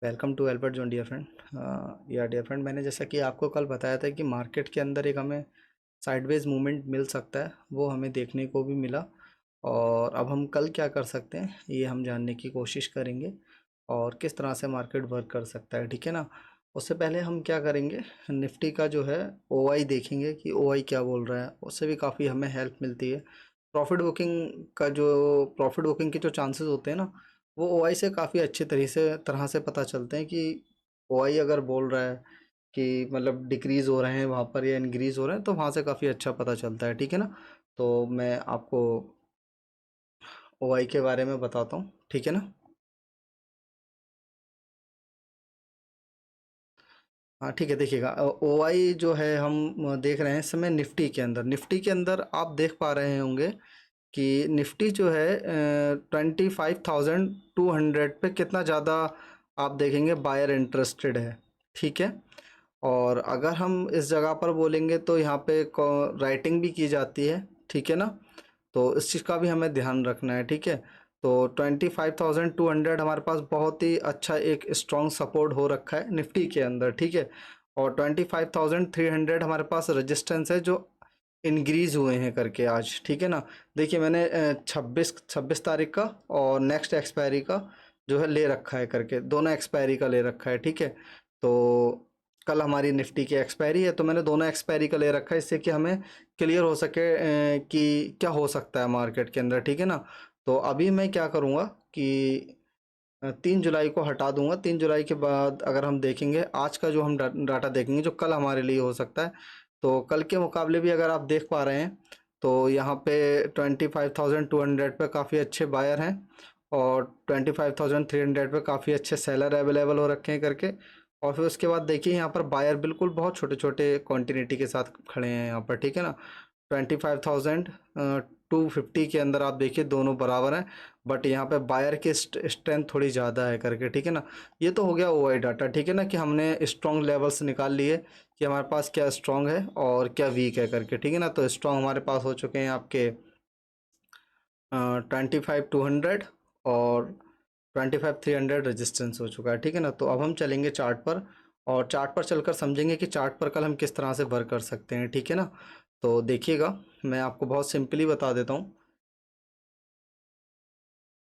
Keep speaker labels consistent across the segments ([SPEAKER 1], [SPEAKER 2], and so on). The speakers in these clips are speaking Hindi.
[SPEAKER 1] Welcome to Albert zone dear friend. या डियर फ्रेंड, मैंने जैसा कि आपको कल बताया था कि मार्केट के अंदर एक हमें साइडवेज मूवमेंट मिल सकता है, वो हमें देखने को भी मिला। और अब हम कल क्या कर सकते हैं ये हम जानने की कोशिश करेंगे और किस तरह से मार्केट वर्क कर सकता है, ठीक है ना। उससे पहले हम क्या करेंगे, निफ्टी का जो है ओआई देखेंगे कि ओआई क्या बोल रहा है, उससे भी काफ़ी हमें हेल्प मिलती है। प्रॉफिट बुकिंग के जो चांसेस होते हैं ना, वो ओआई से काफ़ी अच्छे तरह से पता चलते हैं कि ओआई अगर बोल रहा है कि मतलब डिक्रीज़ हो रहे हैं वहाँ पर या इंक्रीज़ हो रहे हैं, तो वहाँ से काफ़ी अच्छा पता चलता है, ठीक है ना। तो मैं आपको ओआई के बारे में बताता हूँ, ठीक है ना। हाँ ठीक है, देखिएगा ओआई जो है हम देख रहे हैं इस समय निफ्टी के अंदर आप देख पा रहे होंगे कि निफ्टी जो है 25,200 पे कितना ज़्यादा आप देखेंगे बायर इंटरेस्टेड है, ठीक है। और अगर हम इस जगह पर बोलेंगे तो यहाँ पे राइटिंग भी की जाती है, ठीक है ना। तो इस चीज़ का भी हमें ध्यान रखना है, ठीक है। तो 25,200 हमारे पास बहुत ही अच्छा एक स्ट्रॉन्ग सपोर्ट हो रखा है निफ्टी के अंदर, ठीक है। और 25,300 हमारे पास रेजिस्टेंस है जो इंक्रीज हुए हैं करके आज, ठीक है ना। देखिए मैंने 26 तारीख का और नेक्स्ट एक्सपायरी का जो है ले रखा है करके, दोनों एक्सपायरी का ले रखा है, ठीक है। तो कल हमारी निफ्टी की एक्सपायरी है, तो मैंने दोनों एक्सपायरी का ले रखा है, इससे कि हमें क्लियर हो सके कि क्या हो सकता है मार्केट के अंदर, ठीक है ना। तो अभी मैं क्या करूँगा कि 3 जुलाई को हटा दूंगा। 3 जुलाई के बाद अगर हम देखेंगे आज का जो हम डाटा देखेंगे जो कल हमारे लिए हो सकता है, तो कल के मुकाबले भी अगर आप देख पा रहे हैं तो यहाँ पे 25,200 पे काफ़ी अच्छे बायर हैं और 25,300 पे काफ़ी अच्छे सेलर अवेलेबल हो रखे हैं करके। और फिर उसके बाद देखिए यहाँ पर बायर बिल्कुल बहुत छोटे छोटे क्वांटिटी के साथ खड़े हैं यहाँ पर, ठीक है ना। 25,250 के अंदर आप देखिए दोनों बराबर हैं, बट यहाँ पे बायर की स्ट्रेंथ थोड़ी ज़्यादा है करके, ठीक है ना। ये तो हो गया ओआई डाटा, ठीक है ना, कि हमने स्ट्रॉन्ग लेवल्स निकाल लिए कि हमारे पास क्या स्ट्रॉन्ग है और क्या वीक है करके, ठीक है ना। तो स्ट्रॉन्ग हमारे पास हो चुके हैं आपके 25,200 और 25,300 रेजिस्टेंस हो चुका है, ठीक है ना। तो अब हम चलेंगे चार्ट पर और चार्ट पर चलकर समझेंगे कि चार्ट पर कल हम किस तरह से वर्क कर सकते हैं, ठीक है ना। तो देखिएगा मैं आपको बहुत सिंपली बता देता हूँ।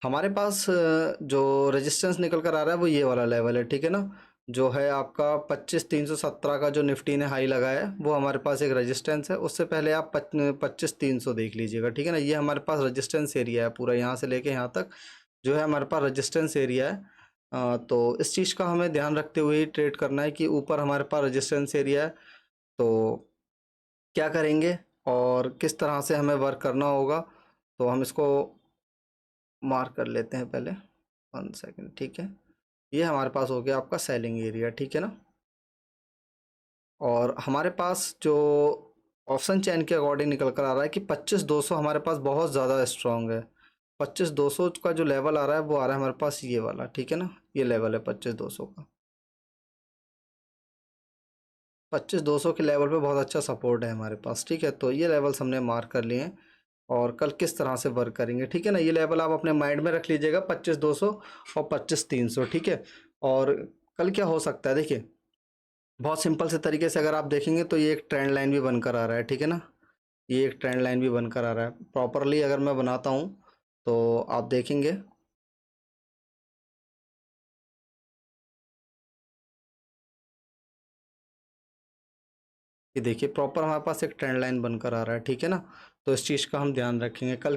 [SPEAKER 1] हमारे पास जो रेजिस्टेंस निकल कर आ रहा है वो ये वाला लेवल है, ठीक है ना। जो है आपका 25,317 का जो निफ्टी ने हाई लगाया है वो हमारे पास एक रेजिस्टेंस है। उससे पहले आप 25,300 देख लीजिएगा, ठीक है ना। ये हमारे पास रेजिस्टेंस एरिया है पूरा, यहाँ से लेके यहाँ तक जो है हमारे पास रेजिस्टेंस एरिया है। तो इस चीज़ का हमें ध्यान रखते हुए ही ट्रेड करना है कि ऊपर हमारे पास रेजिस्टेंस एरिया है, तो क्या करेंगे और किस तरह से हमें वर्क करना होगा। तो हम इसको मार्क कर लेते हैं पहले, 1 सेकेंड, ठीक है। ये हमारे पास हो गया आपका सेलिंग एरिया, ठीक है ना। और हमारे पास जो ऑप्शन चैन के अकॉर्डिंग निकल कर आ रहा है कि 25,200 हमारे पास बहुत ज़्यादा स्ट्रॉन्ग है। 25,200 का जो लेवल आ रहा है वो आ रहा है हमारे पास ये वाला, ठीक है ना। ये लेवल है 25,200 का। 25,200 के लेवल पे बहुत अच्छा सपोर्ट है हमारे पास, ठीक है। तो ये लेवल्स हमने मार्क कर लिए हैं और कल किस तरह से वर्क करेंगे, ठीक है ना। ये लेवल आप अपने माइंड में रख लीजिएगा, 25,200 और 25,300, ठीक है। और कल क्या हो सकता है, देखिए बहुत सिंपल से तरीके से अगर आप देखेंगे तो ये एक ट्रेंड लाइन भी बनकर आ रहा है, ठीक है ना। ये एक ट्रेंड लाइन भी बनकर आ रहा है प्रॉपरली अगर मैं बनाता हूँ तो आप देखेंगे कि देखिए प्रॉपर हमारे पास एक ट्रेंड लाइन बनकर आ रहा है, ठीक है ना। तो इस चीज़ का हम ध्यान रखेंगे। कल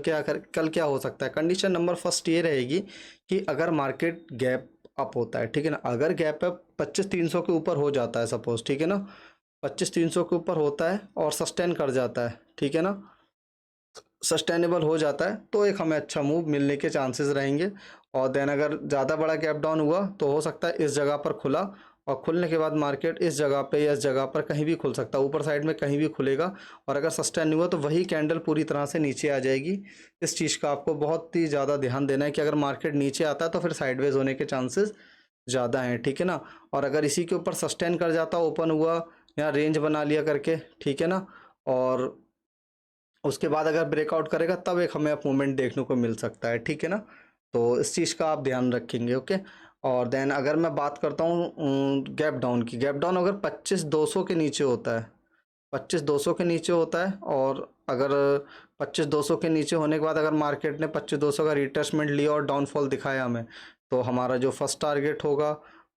[SPEAKER 1] क्या हो सकता है, कंडीशन नंबर फर्स्ट ये रहेगी कि अगर मार्केट गैप अप होता है, ठीक है ना। अगर गैप अप 25,300 के ऊपर हो जाता है सपोज, ठीक है ना, 25,300 के ऊपर होता है और सस्टेन कर जाता है, ठीक है ना, सस्टेनेबल हो जाता है, तो एक हमें अच्छा मूव मिलने के चांसेस रहेंगे। और देन अगर ज़्यादा बड़ा गैप डाउन हुआ तो हो सकता है इस जगह पर खुला और खुलने के बाद मार्केट इस जगह पे या इस जगह पर कहीं भी खुल सकता है, ऊपर साइड में कहीं भी खुलेगा। और अगर सस्टेन नहीं हुआ तो वही कैंडल पूरी तरह से नीचे आ जाएगी। इस चीज़ का आपको बहुत ही ज़्यादा ध्यान देना है कि अगर मार्केट नीचे आता है तो फिर साइडवेज होने के चांसेस ज़्यादा हैं, ठीक है ना। और अगर इसी के ऊपर सस्टेन कर जाता, ओपन हुआ या रेंज बना लिया करके, ठीक है ना, और उसके बाद अगर ब्रेकआउट करेगा तब एक हमें मूवमेंट देखने को मिल सकता है, ठीक है ना। तो इस चीज़ का आप ध्यान रखेंगे, ओके। और देन अगर मैं बात करता हूँ गैप डाउन की, गैप डाउन अगर 25,200 के नीचे होता है, 25,200 के नीचे होता है, और अगर 25,200 के नीचे होने के बाद अगर मार्केट ने 25,200 का रिट्रेसमेंट लिया और डाउनफॉल दिखाया हमें, तो हमारा जो फर्स्ट टारगेट होगा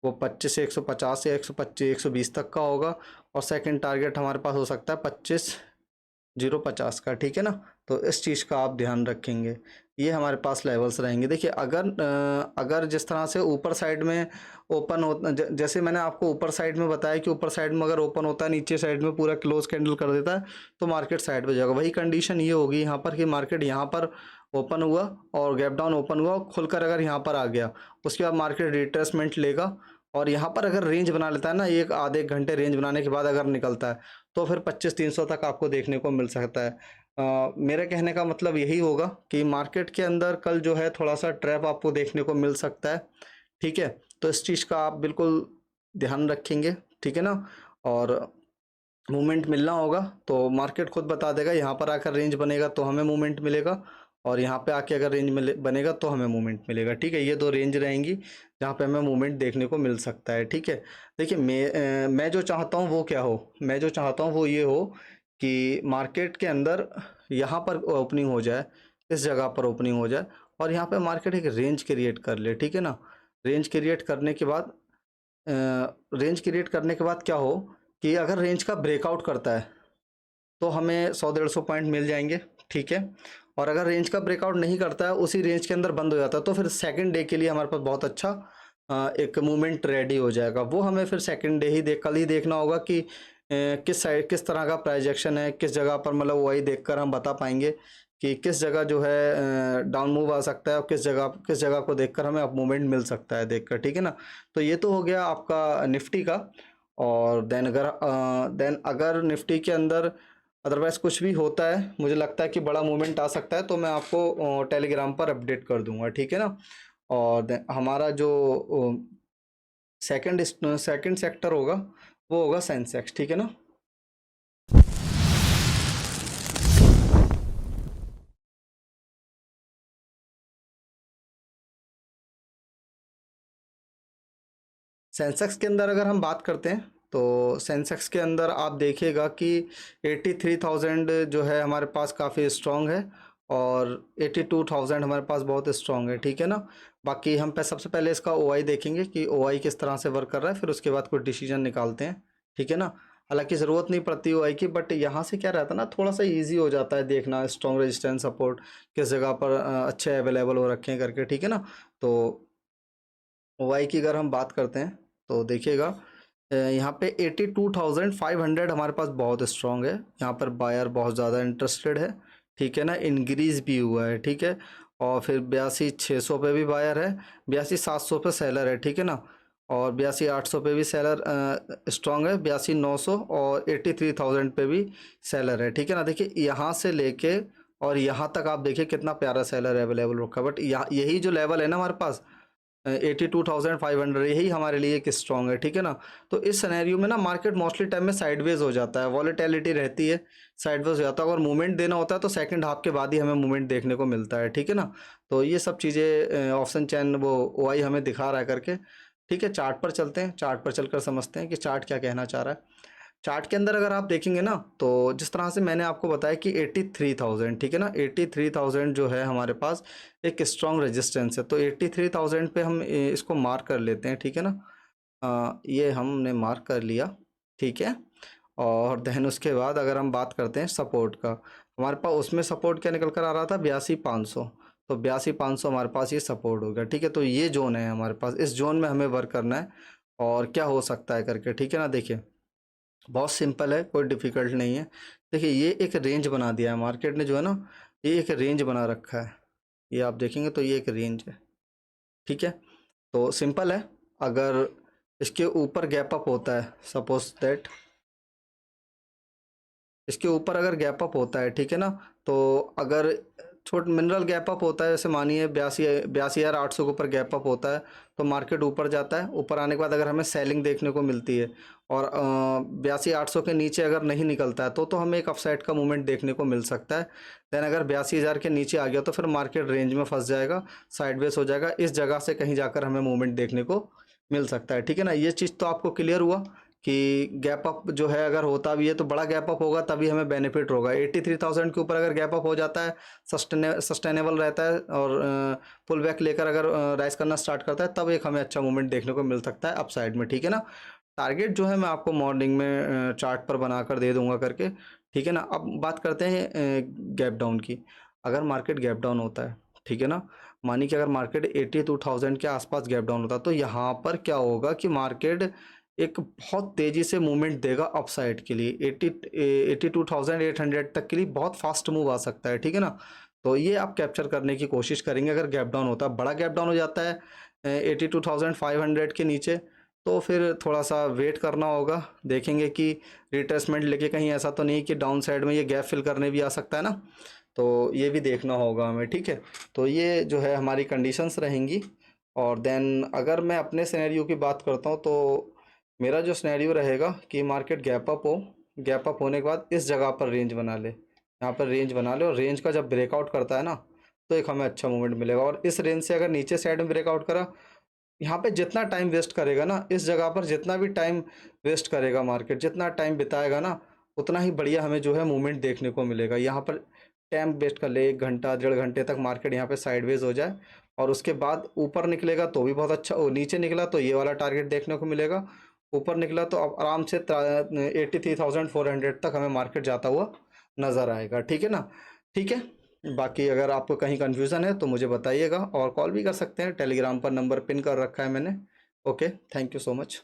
[SPEAKER 1] वो 25 से 150 या 125 120 तक का होगा, और सेकंड टारगेट हमारे पास हो सकता है 25,050 का, ठीक है ना। तो इस चीज़ का आप ध्यान रखेंगे, ये हमारे पास लेवल्स रहेंगे। देखिए अगर जिस तरह से ऊपर साइड में ओपन हो, जैसे मैंने आपको ऊपर साइड में बताया कि ऊपर साइड में अगर ओपन होता है, नीचे साइड में पूरा क्लोज कैंडल कर देता है, तो मार्केट साइड पे जाएगा। वही कंडीशन ये होगी यहाँ पर कि मार्केट यहाँ पर ओपन हुआ और गैप डाउन ओपन हुआ, खुलकर अगर यहाँ पर आ गया, उसके बाद मार्केट रिट्रेसमेंट लेगा, और यहाँ पर अगर रेंज बना लेता है ना, एक आधे एक घंटे रेंज बनाने के बाद अगर निकलता है, तो फिर 25,300 तक आपको देखने को मिल सकता है। मेरे कहने का मतलब यही होगा कि मार्केट के अंदर कल जो है थोड़ा सा ट्रैप आपको देखने को मिल सकता है, ठीक है। तो इस चीज़ का आप बिल्कुल ध्यान रखेंगे, ठीक है ना। और मूवमेंट मिलना होगा तो मार्केट खुद बता देगा, यहाँ पर आकर रेंज बनेगा तो हमें मूवमेंट मिलेगा, और यहाँ पे आके अगर रेंज मिले बनेगा तो हमें मूवमेंट मिलेगा, ठीक है। ये दो रेंज रहेंगी जहाँ पे हमें मूवमेंट देखने को मिल सकता है, ठीक है। देखिए मैं जो चाहता हूँ वो क्या हो, मैं जो चाहता हूँ वो ये हो कि मार्केट के अंदर यहाँ पर ओपनिंग हो जाए, इस जगह पर ओपनिंग हो जाए, और यहाँ पे मार्केट एक रेंज क्रिएट कर ले, ठीक है ना। रेंज क्रिएट करने के बाद क्या हो कि अगर रेंज का ब्रेकआउट करता है तो हमें 100-150 पॉइंट मिल जाएंगे, ठीक है। और अगर रेंज का ब्रेकआउट नहीं करता है, उसी रेंज के अंदर बंद हो जाता है, तो फिर सेकंड डे के लिए हमारे पास बहुत अच्छा एक मूवमेंट रेडी हो जाएगा। वो हमें फिर सेकंड डे ही कल ही देखना होगा कि किस साइड किस तरह का प्राइजेक्शन है, किस जगह पर, मतलब वही देखकर हम बता पाएंगे कि किस जगह जो है डाउन मूव आ सकता है, और किस जगह को देखकर हमें अप मूवमेंट मिल सकता है देखकर, ठीक है ना। तो ये तो हो गया आपका निफ्टी का। और देन अगर निफ्टी के अंदर अदरवाइज कुछ भी होता है, मुझे लगता है कि बड़ा मूवमेंट आ सकता है, तो मैं आपको टेलीग्राम पर अपडेट कर दूंगा, ठीक है ना। और हमारा जो सेकंड सेक्टर होगा वो होगा सेंसेक्स, ठीक है ना। सेंसेक्स के अंदर अगर हम बात करते हैं, तो सेंसेक्स के अंदर आप देखिएगा कि 83,000 जो है हमारे पास काफ़ी स्ट्रॉन्ग है, और 82,000 हमारे पास बहुत स्ट्रॉन्ग है, ठीक है ना। बाकी हम सबसे पहले इसका ओआई देखेंगे कि ओआई किस तरह से वर्क कर रहा है, फिर उसके बाद कुछ डिसीजन निकालते हैं, ठीक है ना। हालांकि ज़रूरत नहीं पड़ती ओआई की, बट यहाँ से क्या रहता है ना, थोड़ा सा ईजी हो जाता है देखना स्ट्रॉन्ग रेजिस्टेंस सपोर्ट किस जगह पर अच्छे अवेलेबल हो रखे हैं करके, ठीक है ना। तो ओआई की अगर हम बात करते हैं तो देखिएगा यहाँ पे 82,500 हमारे पास बहुत स्ट्रॉन्ग है, यहाँ पर बायर बहुत ज़्यादा इंटरेस्टेड है, ठीक है ना। इंक्रीज भी हुआ है, ठीक है। और फिर 82,600 पे भी बायर है, 82,700 पे सेलर है, ठीक है ना। और 82,800 पे भी सेलर स्ट्रॉन्ग है, 82,900 और 83,000 पे भी सेलर है, ठीक है ना। देखिए यहाँ से लेके और यहाँ तक आप देखिए कितना प्यारा सेलर अवेलेबल रखा है, बट यहाँ यही जो लेवल है ना हमारे पास 82,500, यही हमारे लिए एक स्ट्रॉन्ग है, ठीक है ना। तो इस सिनेरियो में ना मार्केट मोस्टली टाइम में साइडवेज हो जाता है, वॉलेटिलिटी रहती है, साइडवेज हो जाता है। अगर मूवमेंट देना होता है तो सेकंड हाफ के बाद ही हमें मूवमेंट देखने को मिलता है, ठीक है ना। तो ये सब चीज़ें ऑप्शन चैन वो ओआई हमें दिखा रहा है करके, ठीक है। चार्ट पर चलते हैं, चार्ट पर चलकर समझते हैं कि चार्ट क्या कहना चाह रहा है। चार्ट के अंदर अगर आप देखेंगे ना, तो जिस तरह से मैंने आपको बताया कि 83,000, ठीक है ना, 83,000 जो है हमारे पास एक स्ट्रॉन्ग रेजिस्टेंस है, तो 83,000 पे हम इसको मार्क कर लेते हैं, ठीक है ना। ये हमने मार्क कर लिया, ठीक है। और देन उसके बाद अगर हम बात करते हैं सपोर्ट का, हमारे पास उसमें सपोर्ट क्या निकल कर आ रहा था, 82,500, तो 82,500 हमारे पास ये सपोर्ट हो गया, ठीक है। तो ये जोन है हमारे पास, इस जोन में हमें वर्क करना है और क्या हो सकता है करके, ठीक है ना। देखिए बहुत सिंपल है, कोई डिफ़िकल्ट नहीं है। देखिए ये एक रेंज बना दिया है मार्केट ने जो है ना, ये एक रेंज बना रखा है, ये आप देखेंगे तो ये एक रेंज है, ठीक है। तो सिंपल है, अगर इसके ऊपर गैप अप होता है, सपोज दैट इसके ऊपर अगर गैप अप होता है, ठीक है ना, तो अगर छोट मिनरल गैप अप होता है, जैसे मानिए 82,800 के ऊपर गैप अप होता है तो मार्केट ऊपर जाता है। ऊपर आने के बाद अगर हमें सेलिंग देखने को मिलती है और 82,800 के नीचे अगर नहीं निकलता है तो हमें एक अपसाइड का मूवमेंट देखने को मिल सकता है। देन अगर 82,000 के नीचे आ गया तो फिर मार्केट रेंज में फंस जाएगा, साइडवेज हो जाएगा। इस जगह से कहीं जाकर हमें मूवमेंट देखने को मिल सकता है, ठीक है ना। ये चीज़ तो आपको क्लियर हुआ कि गैप अप जो है अगर होता भी है तो बड़ा गैप अप होगा तभी हमें बेनिफिट होगा। 83,000 के ऊपर अगर गैप अप हो जाता है, सस्टेनेबल रहता है और पुल बैक लेकर अगर राइज करना स्टार्ट करता है, तब एक हमें अच्छा मूवमेंट देखने को मिल सकता है अपसाइड में, ठीक है ना। टारगेट जो है मैं आपको मॉर्निंग में चार्ट पर बनाकर दे दूंगा करके, ठीक है ना। अब बात करते हैं गैप डाउन की। अगर मार्केट गैप डाउन होता है, ठीक है ना, मानिए कि अगर मार्केट 82,000 के आसपास गैप डाउन होता है तो यहाँ पर क्या होगा कि मार्केट एक बहुत तेज़ी से मूवमेंट देगा अपसाइड के लिए। 82,800 तक के लिए बहुत फास्ट मूव आ सकता है, ठीक है ना। तो ये आप कैप्चर करने की कोशिश करेंगे। अगर गैप डाउन होता है, बड़ा गैप डाउन हो जाता है 82,500 के नीचे, तो फिर थोड़ा सा वेट करना होगा। देखेंगे कि रिट्रेसमेंट लेके कहीं ऐसा तो नहीं कि डाउन साइड में ये गैप फिल करने भी आ सकता है ना, तो ये भी देखना होगा हमें, ठीक है। तो ये जो है हमारी कंडीशंस रहेंगी। और देन अगर मैं अपने सिनेरियो की बात करता हूँ तो मेरा जो सिनेरियो रहेगा कि मार्केट गैप अप हो, गैप अप होने के बाद इस जगह पर रेंज बना ले, यहाँ पर रेंज बना ले और रेंज का जब ब्रेकआउट करता है ना तो एक हमें अच्छा मूवमेंट मिलेगा। और इस रेंज से अगर नीचे साइड में ब्रेकआउट करा, यहाँ पे जितना टाइम वेस्ट करेगा ना, इस जगह पर जितना भी टाइम वेस्ट करेगा मार्केट, जितना टाइम बिताएगा ना, उतना ही बढ़िया हमें जो है मूवमेंट देखने को मिलेगा। यहाँ पर टाइम वेस्ट कर ले 1 घंटा 1.5 घंटे तक मार्केट यहाँ पे साइडवेज हो जाए और उसके बाद ऊपर निकलेगा तो भी बहुत अच्छा, नीचे निकला तो ये वाला टारगेट देखने को मिलेगा, ऊपर निकला तो अब आराम से 83,400 तक हमें मार्केट जाता हुआ नज़र आएगा, ठीक है ना। ठीक है, बाकी अगर आपको कहीं कन्फ्यूज़न है तो मुझे बताइएगा और कॉल भी कर सकते हैं, टेलीग्राम पर नंबर पिन कर रखा है मैंने। Okay, thank you so much.